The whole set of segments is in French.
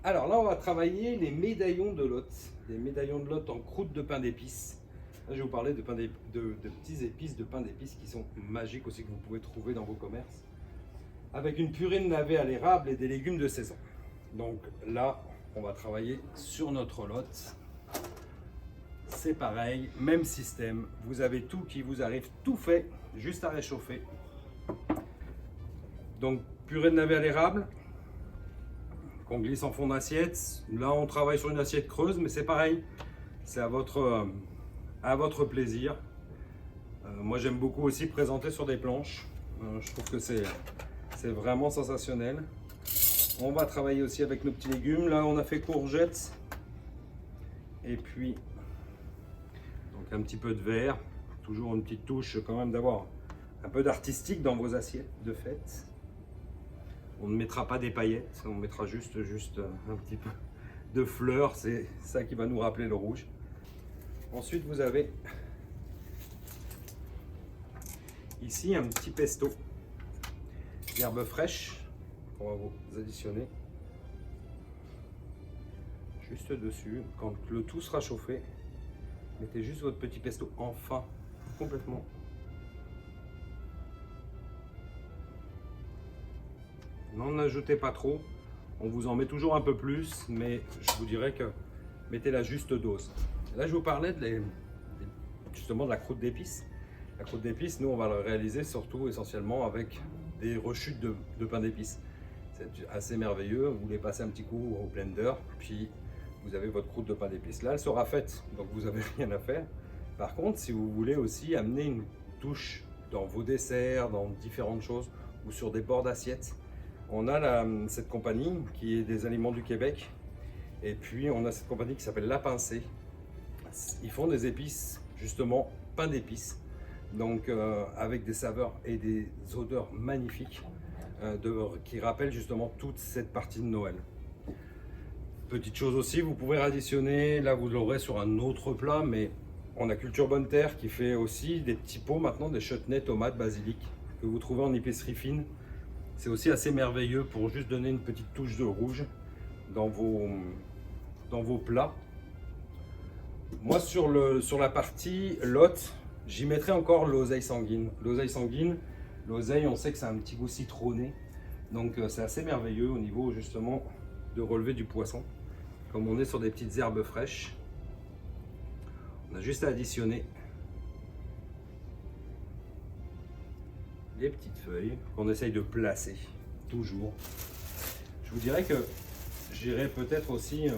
Alors là, on va travailler les médaillons de Lot. Des médaillons de Lot en croûte de pain d'épices. Là, je vais vous parler de petits épices, de pain d'épices qui sont magiques aussi, que vous pouvez trouver dans vos commerces. Avec une purée de navets à l'érable et des légumes de saison. Donc là, on va travailler sur notre Lot. C'est pareil, même système. Vous avez tout qui vous arrive, tout fait, juste à réchauffer. Donc purée de navets à l'érable qu'on glisse en fond d'assiette. Là, on travaille sur une assiette creuse, mais c'est pareil. C'est à votre plaisir. Moi, j'aime beaucoup aussi présenter sur des planches. Je trouve que c'est vraiment sensationnel. On va travailler aussi avec nos petits légumes. Là, on a fait courgettes. Et puis, donc un petit peu de vert. Toujours une petite touche quand même d'avoir un peu d'artistique dans vos assiettes de fête. On ne mettra pas des paillettes, on mettra juste un petit peu de fleurs. C'est ça qui va nous rappeler le rouge. Ensuite, vous avez ici un petit pesto d'herbes fraîches qu'on va vous additionner juste dessus. Quand le tout sera chauffé, mettez juste votre petit pesto enfin complètement. N'en ajoutez pas trop, on vous en met toujours un peu plus, mais je vous dirais que mettez la juste dose. Là, je vous parlais justement de la croûte d'épices. La croûte d'épices, nous, on va le réaliser surtout essentiellement avec des rechutes de pain d'épices. C'est assez merveilleux. Vous les passez un petit coup au blender, puis vous avez votre croûte de pain d'épices. Là, elle sera faite, donc vous n'avez rien à faire. Par contre, si vous voulez aussi amener une touche dans vos desserts, dans différentes choses, ou sur des bords d'assiettes, on a cette compagnie qui est des Aliments du Québec. Et puis, on a cette compagnie qui s'appelle La Pincée. Ils font des épices, justement, pain d'épices. Donc, avec des saveurs et des odeurs magnifiques qui rappellent justement toute cette partie de Noël. Petite chose aussi, vous pouvez additionner, là vous l'aurez sur un autre plat, mais on a Culture Bonne Terre qui fait aussi des petits pots maintenant, des chutneys, tomates, basilic, que vous trouvez en épicerie fine. C'est aussi assez merveilleux pour juste donner une petite touche de rouge dans vos plats. Moi, sur la partie Lot, j'y mettrai encore l'oseille sanguine. L'oseille sanguine, l'oseille, on sait que c'est un petit goût citronné. Donc, c'est assez merveilleux au niveau justement de relever du poisson. Comme on est sur des petites herbes fraîches, on a juste à additionner les petites feuilles qu'on essaye de placer toujours. Je vous dirais que j'irai peut-être aussi,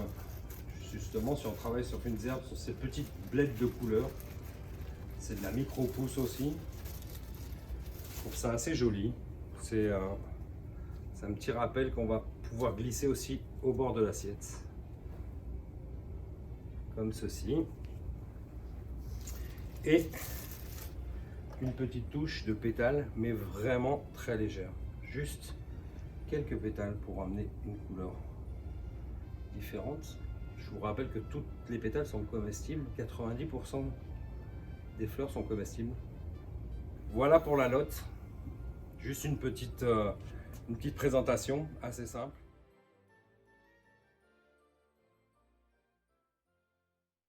justement, si on travaille sur une herbe, sur ces petites blettes de couleur. C'est de la micro-pousse aussi. Je trouve ça assez joli. C'est un petit rappel qu'on va pouvoir glisser aussi au bord de l'assiette. Comme ceci. Et une petite touche de pétales, mais vraiment très légère. Juste quelques pétales pour amener une couleur différente. Je vous rappelle que toutes les pétales sont comestibles. 90% des fleurs sont comestibles. Voilà pour la Lot. Juste une petite présentation assez simple.